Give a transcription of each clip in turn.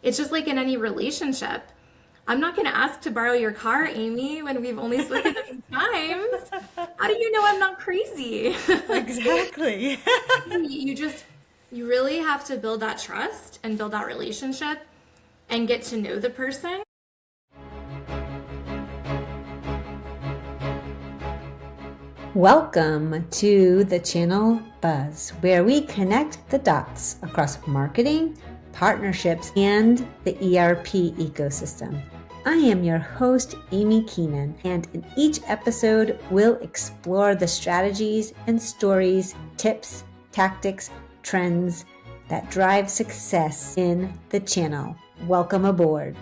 it's just like in any relationship. I'm not going to ask to borrow your car, Amiee, when we've only spoken a few times. How do you know I'm not crazy? Exactly. You just, you really have to build that trust and build that relationship and get to know the person. Welcome to the channel Buzz, where we connect the dots across marketing, partnerships, and the ERP ecosystem. I am your host, Amiee Keenan, and in each episode, we'll explore the strategies and stories, tips, tactics, trends that drive success in the channel. Welcome aboard.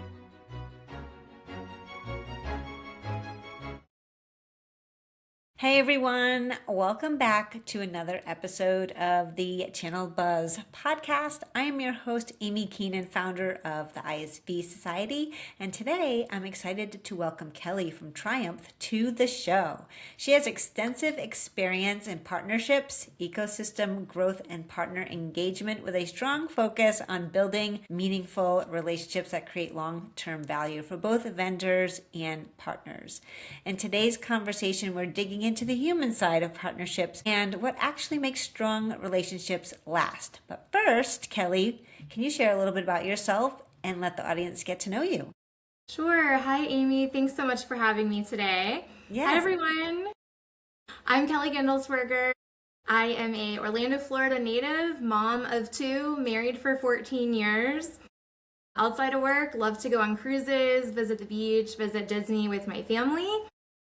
Hey everyone, welcome back to another episode of the Channel Buzz podcast. I am your host, Amiee Keenan, founder of the ISV Society, and today I'm excited to welcome Kelly from Triumph to the show. She has extensive experience in partnerships, ecosystem growth, and partner engagement with a strong focus on building meaningful relationships that create long-term value for both vendors and partners. In today's conversation, we're digging into the human side of partnerships and what actually makes strong relationships last. But first, Kelly, can you share a little bit about yourself and let the audience get to know you? Sure. Hi, Amiee. Thanks so much for having me today. Yes. Hi, everyone. I'm Kelly Gindlesperger. I am a Orlando, Florida native, mom of two, married for 14 years. Outside of work, love to go on cruises, visit the beach, visit Disney with my family.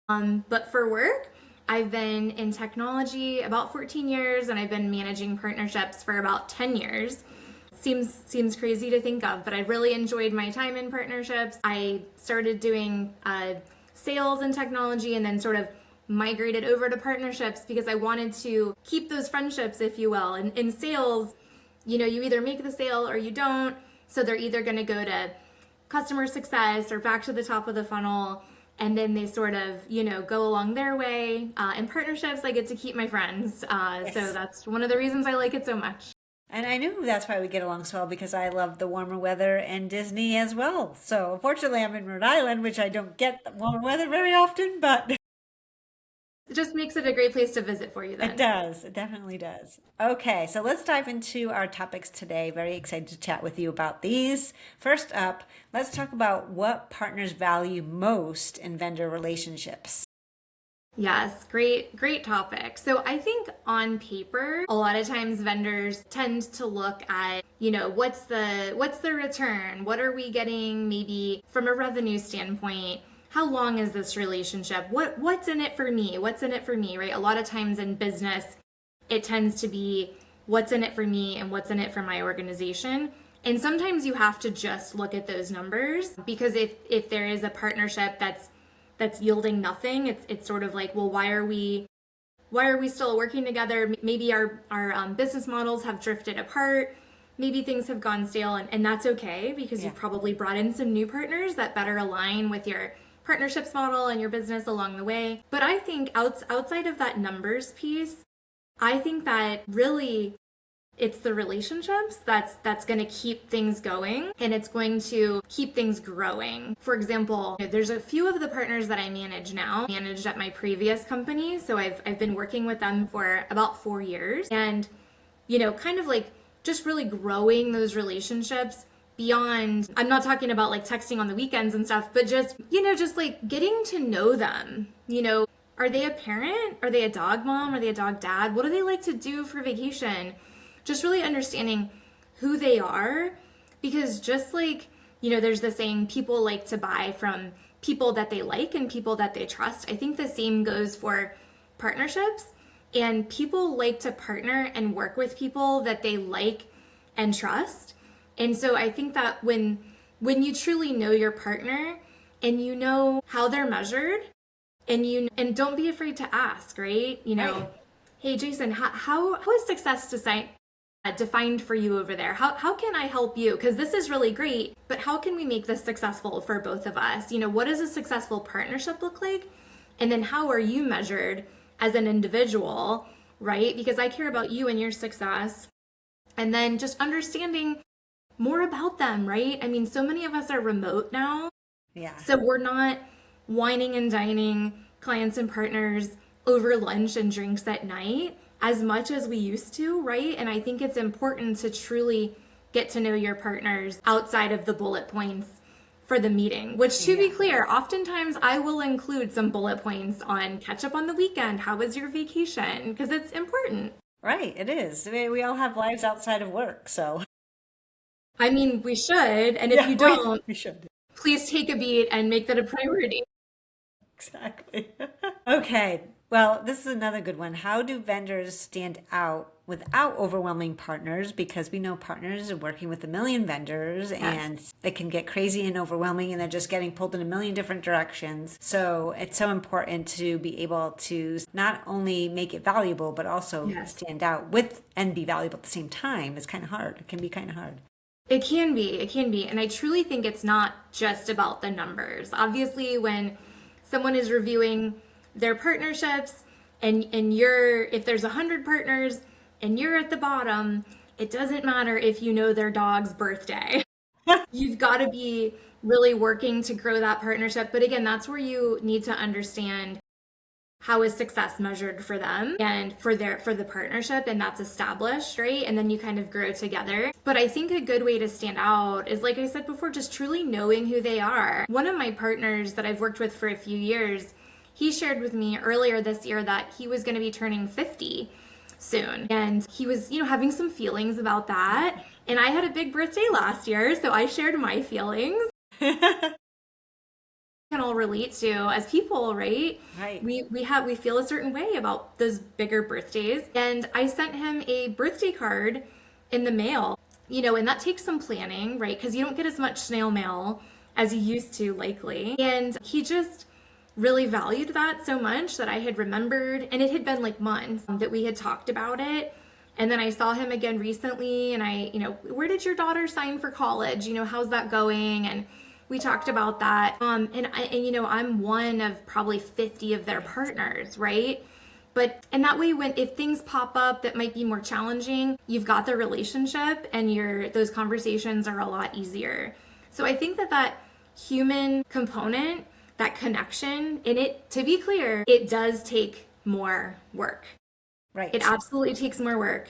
But for work, I've been in technology about 14 years, and I've been managing partnerships for about 10 years. Seems crazy to think of, but I really enjoyed my time in partnerships. I started doing sales and technology and then sort of migrated over to partnerships because I wanted to keep those friendships, if you will. And in sales, you either make the sale or you don't. So they're either going to go to customer success or back to the top of the funnel. And then they sort of, go along their way. In partnerships, I get to keep my friends. Yes. So that's one of the reasons I like it so much. And I knew that's why we get along so well, because I love the warmer weather and Disney as well. So fortunately, I'm in Rhode Island, which I don't get the warmer weather very often, but it just makes it a great place to visit for you then. It does. It definitely does. Okay, so let's dive into our topics today. Very excited to chat with you about these. First up, let's talk about what partners value most in vendor relationships. Yes, great topic. So I think on paper, a lot of times vendors tend to look at, what's the return? What are we getting maybe from a revenue standpoint? How long is this relationship? What's in it for me? What's in it for me, right? A lot of times in business, it tends to be what's in it for me and what's in it for my organization. And sometimes you have to just look at those numbers, because if there is a partnership that's yielding nothing, it's sort of like, well, why are we still working together? Maybe our business models have drifted apart. Maybe things have gone stale, and that's okay, because you've probably brought in some new partners that better align with your partnerships model and your business along the way. But I think outside of that numbers piece, I think that really it's the relationships that's going to keep things going, and it's going to keep things growing. For example, there's a few of the partners that I managed at my previous company. So I've been working with them for about 4 years, and kind of like just really growing those relationships beyond, I'm not talking about like texting on the weekends and stuff, but just like getting to know them. Are they a parent? Are they a dog mom? Are they a dog dad? What do they like to do for vacation? Just really understanding who they are, because just like, there's the saying, people like to buy from people that they like and people that they trust. I think the same goes for partnerships, and people like to partner and work with people that they like and trust. And so I think that when you truly know your partner and you know how they're measured, and don't be afraid to ask, right? Right. Hey, Jason, how is success defined for you over there? How can I help you? Because this is really great, but how can we make this successful for both of us? What does a successful partnership look like? And then how are you measured as an individual, right? Because I care about you and your success. And then just understanding more about them, right? I mean, so many of us are remote now. Yeah. So we're not wining and dining clients and partners over lunch and drinks at night as much as we used to, right? And I think it's important to truly get to know your partners outside of the bullet points for the meeting, which to be clear, oftentimes I will include some bullet points on catch up on the weekend. How was your vacation? Because it's important. Right, it is. I mean, we all have lives outside of work, so I mean, we should. And if yeah, you right. don't, We should. please take a beat and make that a priority. Exactly. Okay. Well, this is another good one. How do vendors stand out without overwhelming partners? Because we know partners are working with a million vendors and it can get crazy and overwhelming and they're just getting pulled in a million different directions. So it's so important to be able to not only make it valuable, but also stand out with and be valuable at the same time. It's kind of hard. It can be kind of hard. It can be. It can be. And I truly think it's not just about the numbers. Obviously, when someone is reviewing their partnerships and you're, if there's 100 partners and you're at the bottom, it doesn't matter if you know their dog's birthday. You've got to be really working to grow that partnership. But again, that's where you need to understand how is success measured for them and for the partnership, and that's established, right? And then you kind of grow together. But I think a good way to stand out is, like I said before, just truly knowing who they are. One of my partners that I've worked with for a few years, he shared with me earlier this year that he was going to be turning 50 soon, and he was, having some feelings about that. And I had a big birthday last year, so I shared my feelings. Can all relate to as people, right? Right. We feel a certain way about those bigger birthdays. And I sent him a birthday card in the mail, and that takes some planning, right? Because you don't get as much snail mail as you used to, likely. And he just really valued that so much that I had remembered, and it had been like months that we had talked about it. And then I saw him again recently, and where did your daughter sign for college? How's that going? And we talked about that. I'm one of probably 50 of their partners, right? And that way, if things pop up that might be more challenging, you've got the relationship and those conversations are a lot easier. So I think that human component, that connection in it, to be clear, it does take more work. Right. It absolutely takes more work,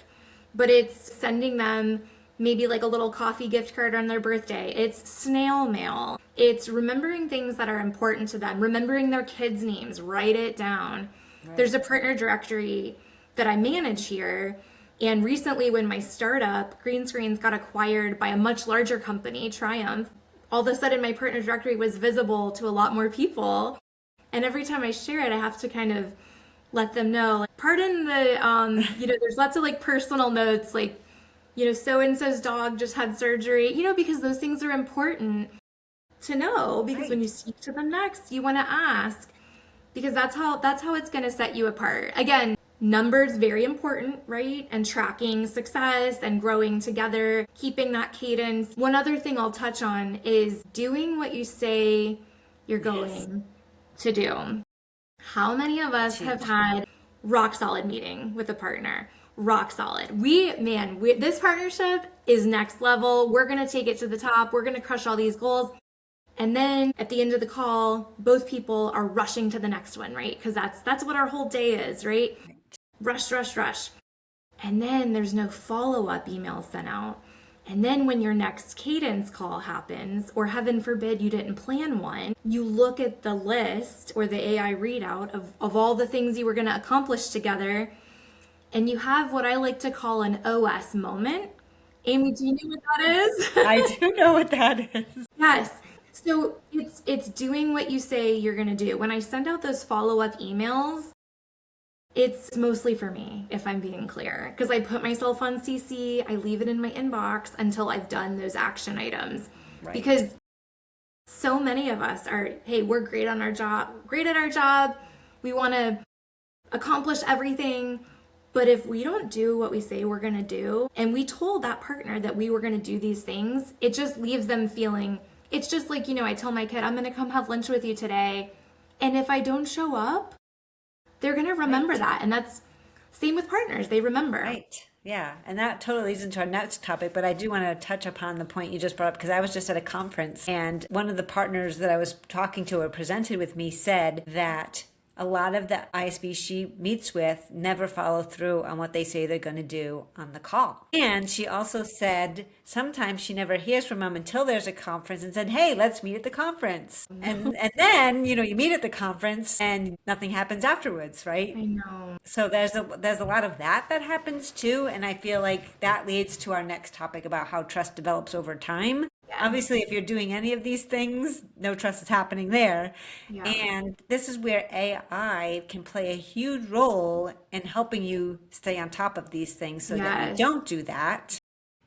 but it's sending them maybe like a little coffee gift card on their birthday. It's snail mail. It's remembering things that are important to them, remembering their kids' names, write it down. Right. There's a partner directory that I manage here. And recently when my startup, Green Screens, got acquired by a much larger company, Triumph, all of a sudden my partner directory was visible to a lot more people. And every time I share it, I have to kind of let them know, like, pardon the, there's lots of like personal notes, like, so-and-so's dog just had surgery, because those things are important to know, because when you speak to them next, you want to ask, because that's how it's going to set you apart. Again, numbers, very important, right? And tracking success and growing together, keeping that cadence. One other thing I'll touch on is doing what you say you're going to do. How many of us have had rock solid meeting with a partner? Rock solid. This partnership is next level. We're going to take it to the top. We're going to crush all these goals. And then at the end of the call, both people are rushing to the next one, right? Because that's what our whole day is, right? Rush, rush, rush. And then there's no follow-up email sent out. And then when your next cadence call happens, or heaven forbid you didn't plan one, you look at the list or the AI readout of all the things you were going to accomplish together, and you have what I like to call an OS moment. Amy, do you know what that is? I do know what that is. Yes. So it's doing what you say you're going to do. When I send out those follow-up emails, it's mostly for me, if I'm being clear, because I put myself on CC, I leave it in my inbox until I've done those action items. Right. Because so many of us are, hey, we're great at our job. We want to accomplish everything. But if we don't do what we say we're going to do, and we told that partner that we were going to do these things, it just leaves them feeling, it's just like, I tell my kid, I'm going to come have lunch with you today. And if I don't show up, they're going to remember that. And that's same with partners. They remember. Right. Yeah, and that totally leads into our next topic, but I do want to touch upon the point you just brought up because I was just at a conference and one of the partners that I was talking to or presented with me said that a lot of the ISVs she meets with never follow through on what they say they're going to do on the call. And she also said sometimes she never hears from them until there's a conference and said, hey, let's meet at the conference. And then, you meet at the conference and nothing happens afterwards, right? I know. So there's a lot of that happens too, and I feel like that leads to our next topic about how trust develops over time. Yeah. Obviously, if you're doing any of these things, no trust is happening there. Yeah. And this is where AI can play a huge role in helping you stay on top of these things so that you don't do that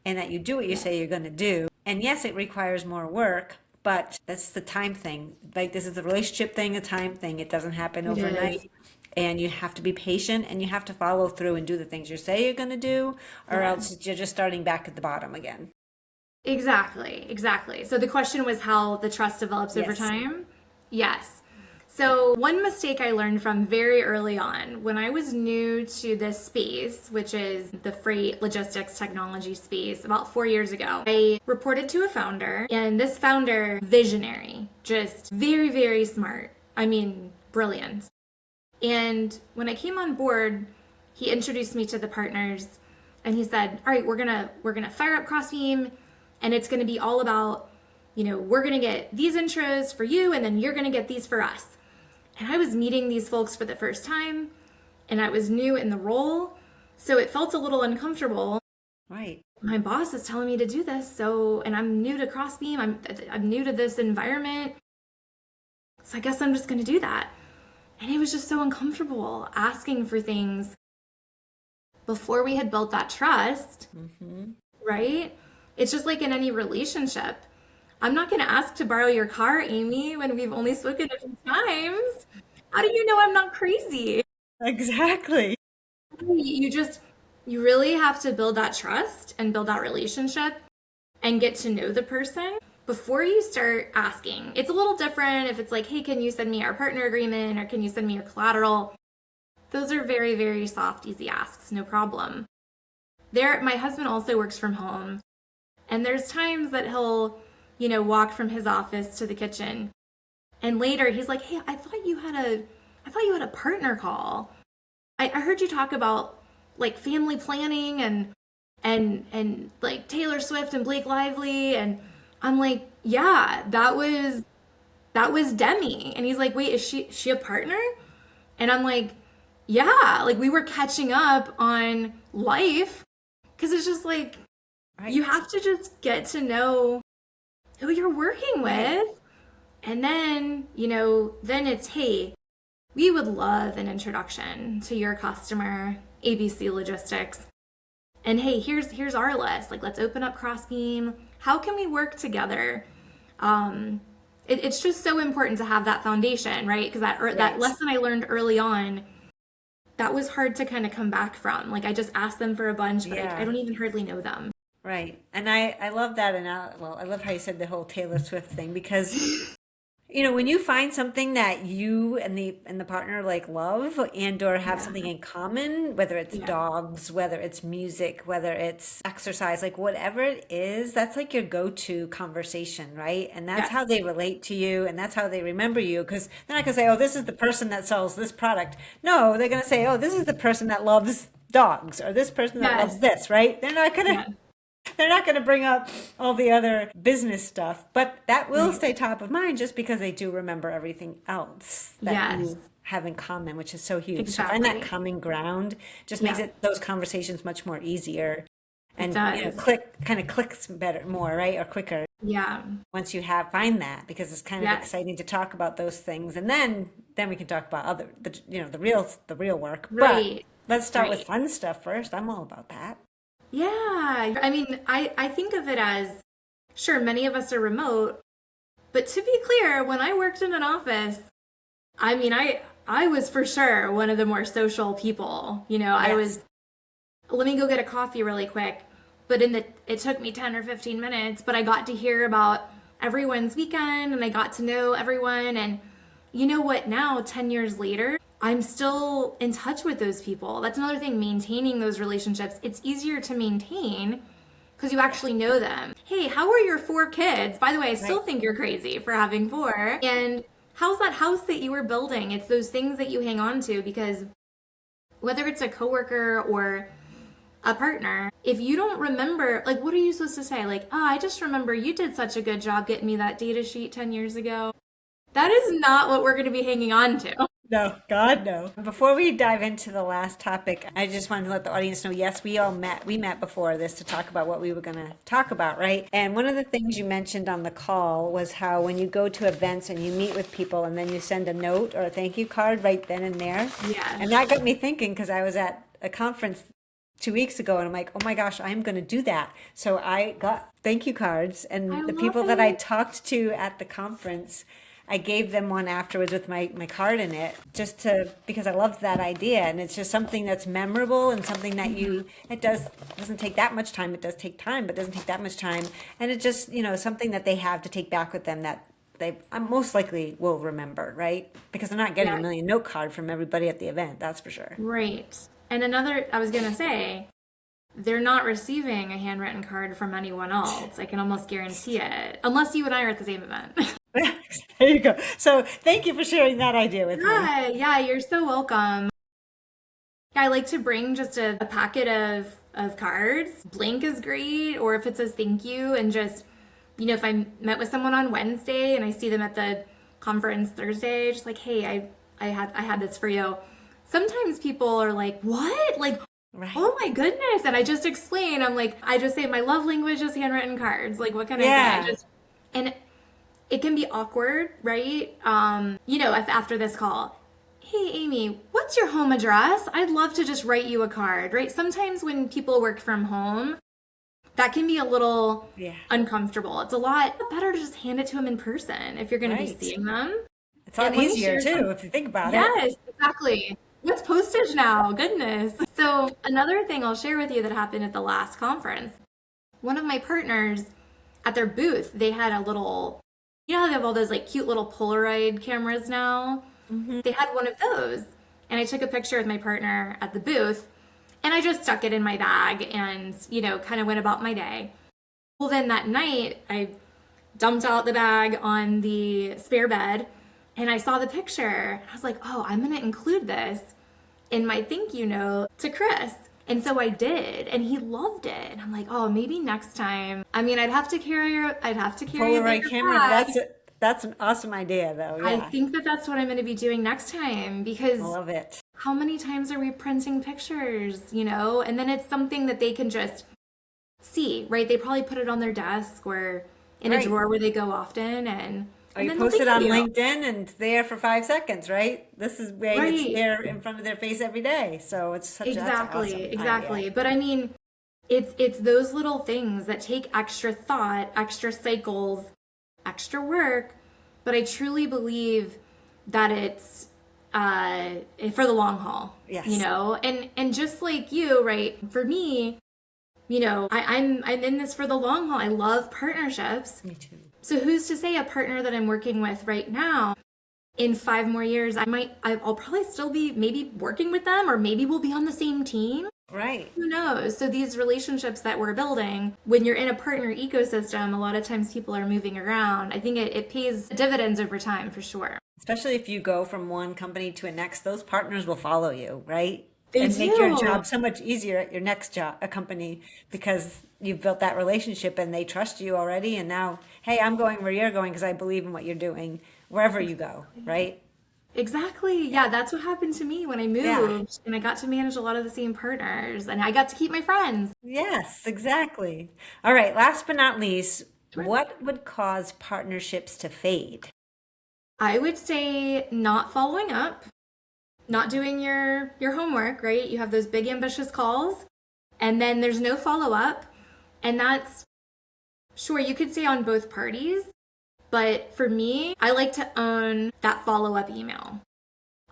and that you do what you say you're going to do. And yes, it requires more work, but that's the time thing. Like this is a relationship thing, a time thing. It doesn't happen overnight. And you have to be patient and you have to follow through and do the things you say you're going to do, or else you're just starting back at the bottom again. Exactly. So the question was how the trust develops over time? Yes. So one mistake I learned from very early on when I was new to this space, which is the freight logistics technology space, about 4 years ago, I reported to a founder, and this founder, visionary, just very, very smart. I mean, brilliant. And when I came on board, he introduced me to the partners and he said, all right, we're gonna fire up Crossbeam, and it's gonna be all about, we're gonna get these intros for you and then you're gonna get these for us. And I was meeting these folks for the first time and I was new in the role, so it felt a little uncomfortable. Right. My boss is telling me to do this, and I'm new to Crossbeam, I'm new to this environment, so I guess I'm just gonna do that. And it was just so uncomfortable asking for things before we had built that trust, right? It's just like in any relationship. I'm not going to ask to borrow your car, Amy, when we've only spoken a few times. How do you know I'm not crazy? Exactly. You really have to build that trust and build that relationship and get to know the person before you start asking. It's a little different if it's like, hey, can you send me our partner agreement or can you send me your collateral? Those are very, very soft, easy asks, no problem. My husband also works from home, and there's times that he'll, walk from his office to the kitchen, and later he's like, hey, I thought you had a partner call. I heard you talk about like family planning and like Taylor Swift and Blake Lively, and I'm like, yeah, that was Demi. And he's like, wait, is she a partner? And I'm like, yeah, like we were catching up on life, because it's just like, you have to just get to know who you're working with. And then, then it's, hey, we would love an introduction to your customer, ABC Logistics. And hey, here's our list. Like, let's open up Crossbeam. How can we work together? It's just so important to have that foundation, right? Because that lesson I learned early on, that was hard to kind of come back from. Like, I just asked them for a bunch, but I don't even hardly know them. Right. And I love that. And I love how you said the whole Taylor Swift thing, because when you find something that you and the partner like love and or have something in common, whether it's dogs, whether it's music, whether it's exercise, like whatever it is, that's like your go-to conversation, right? And that's how they relate to you, and that's how they remember you, because they're not gonna say, oh, this is the person that sells this product. No, they're gonna say, oh, this is the person that loves dogs, or this person that loves this, right? They're not gonna They're not going to bring up all the other business stuff, but that will stay top of mind just because they do remember everything else that you have in common, which is so huge. So find that common ground just makes those conversations much more easier, and clicks more, right? Or quicker. Yeah. Once you find that, because it's kind of exciting to talk about those things, and then we can talk about the real work. Right. But let's start with fun stuff first. I'm all about that. Yeah. I mean, I think of it as, sure, many of us are remote, but to be clear, when I worked in an office, I mean, I was for sure one of the more social people. I was, let me go get a coffee really quick. But it took me 10 or 15 minutes, but I got to hear about everyone's weekend and I got to know everyone. And you know what, now, 10 years later, I'm still in touch with those people. That's another thing, maintaining those relationships. It's easier to maintain because you actually know them. Hey, how are your 4 kids? By the way, I still Right. think you're crazy for having 4. And how's that house that you were building? It's those things that you hang on to because whether it's a coworker or a partner, if you don't remember, like, what are you supposed to say? Like, oh, I just remember you did such a good job getting me that data sheet 10 years ago. That is not what we're going to be hanging on to. No, God, no. Before we dive into the last topic, I just wanted to let the audience know, yes, we all met. We met before this to talk about what we were going to talk about, right? And one of the things you mentioned on the call was how when you go to events and you meet with people and then you send a note or a thank you card right then and there. Yeah. And that got me thinking because I was at a conference 2 weeks ago and I'm like, oh my gosh, I'm going to do that. So I got thank you cards I and the love people that I it. talked to at the conference, I gave them one afterwards with my card in it, just to because I loved that idea, and it's just something that's memorable and something that doesn't take that much time. It does take time, but doesn't take that much time, and it just something that they have to take back with them that they most likely will remember, right? Because they're not getting a Yeah. million note card from everybody at the event, that's for sure. Right. And another, I was going to say, they're not receiving a handwritten card from anyone else. I can almost guarantee it. Unless you and I are at the same event. There you go. So thank you for sharing that idea with me. Yeah, you're so welcome. Yeah, I like to bring just a packet of cards. Blank is great, or if it says thank you, and just, if I met with someone on Wednesday and I see them at the conference Thursday, just like, hey, I had this for you. Sometimes people are like, what? Like, Right. oh my goodness. And I just explain, I'm like, I just say my love language is handwritten cards. Like, what can I say? Yeah. And it can be awkward, right? If after this call, hey, Amy, what's your home address? I'd love to just write you a card, right? Sometimes when people work from home, that can be a little Yeah. uncomfortable. It's a lot better to just hand it to them in person if you're going to be Right. seeing them. It's a lot And let me easier share too, some. if you think about it. Yes, exactly. What's postage now? Goodness. So, another thing I'll share with you that happened at the last conference. One of my partners at their booth, they had a little, how they have all those like cute little Polaroid cameras now? Hmm. They had one of those. And I took a picture with my partner at the booth and I just stuck it in my bag and, kind of went about my day. Well, then that night, I dumped out the bag on the spare bed and I saw the picture. I was like, oh, I'm going to include this in my thank you note to Chris. And so I did, and he loved it. And I'm like, oh, maybe next time. I mean, I'd have to carry a Polaroid bigger camera, bag. that's an awesome idea though. I Yeah. think that that's what I'm going to be doing next time I because love it. how many times are we printing pictures? And then it's something that they can just see, right? They probably put it on their desk or in a Right. drawer where they go often, Or and you then they'll post it thank on you. LinkedIn and it's there for 5 seconds, right? This is where it's Right. there in front of their face every day. So that's an Exactly, awesome idea. exactly. But I mean, it's those little things that take extra thought, extra cycles, extra work, but I truly believe that it's for the long haul, Yes. and just like you, right? For me, I'm in this for the long haul. I love partnerships. Me too. So who's to say a partner that I'm working with right now, in 5 more years, I'll probably still be maybe working with them, or maybe we'll be on the same team. Right. Who knows? So these relationships that we're building, when you're in a partner ecosystem, a lot of times people are moving around. I think it pays dividends over time for sure. Especially if you go from one company to a next, those partners will follow you, right? They And make your do. job so much easier at your next job, a company, because you've built that relationship and they trust you already. And now, hey, I'm going where you're going because I believe in what you're doing wherever you go, right? Exactly. Yeah, that's what happened to me when I Yeah. moved and I got to manage a lot of the same partners and I got to keep my friends. Yes, exactly. All right. Last but not least, Sure. what would cause partnerships to fade? I would say not following up, not doing your homework, right? You have those big ambitious calls and then there's no follow up. And that's sure you could say on both parties, but for me, I like to own that follow up email.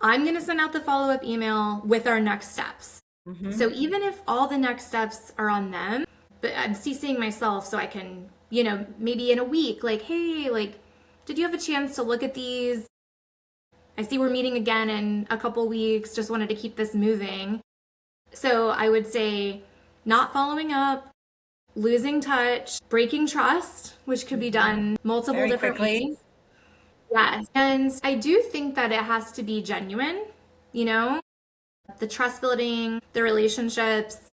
I'm going to send out the follow up email with our next steps. Hmm. So even if all the next steps are on them, but I'm CCing myself so I can, maybe in a week, like, hey, like, did you have a chance to look at these? I see we're meeting again in a couple weeks, just wanted to keep this moving. So I would say not following up, losing touch, breaking trust, which could be done multiple Very different quickly. ways. Yes. And I do think that it has to be genuine, you know, the trust building, the relationships,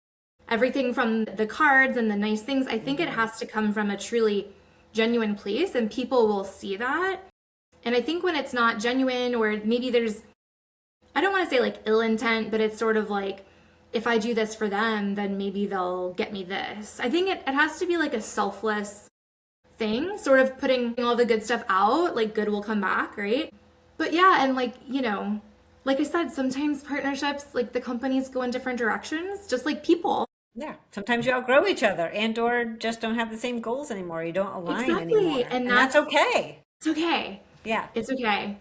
everything from the cards and the nice things. I think it has to come from a truly genuine place, and people will see that. And I think when it's not genuine, or maybe there's, I don't want to say like ill intent, but it's sort of like, if I do this for them, then maybe they'll get me this. I think it has to be like a selfless thing, sort of putting all the good stuff out, like good will come back, right? But yeah, and like, you know, like I said, sometimes partnerships, like the companies go in different directions, just like people. Yeah. Sometimes you outgrow each other and or just don't have the same goals anymore. You don't align Exactly. anymore. And And that's that's, okay. it's okay. Yeah. It's okay.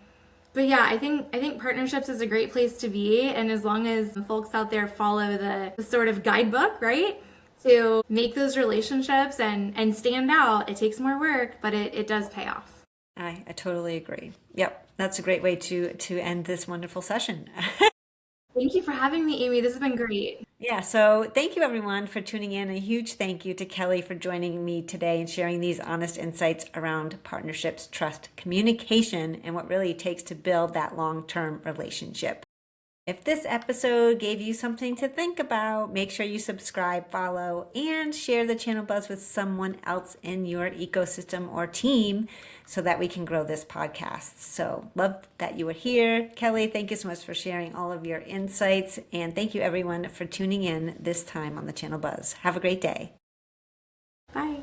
But yeah, I think partnerships is a great place to be, and as long as folks out there follow the sort of guidebook, right? To make those relationships and stand out. It takes more work, but it does pay off. I totally agree. Yep. That's a great way to end this wonderful session. Thank you for having me, Amy. This has been great. Yeah, so thank you everyone for tuning in. A huge thank you to Kelly for joining me today and sharing these honest insights around partnerships, trust, communication, and what really it takes to build that long-term relationship. If this episode gave you something to think about, make sure you subscribe, follow, and share the Channel Buzz with someone else in your ecosystem or team so that we can grow this podcast. So love that you were here. Kelly, thank you so much for sharing all of your insights. And thank you everyone for tuning in this time on the Channel Buzz. Have a great day. Bye.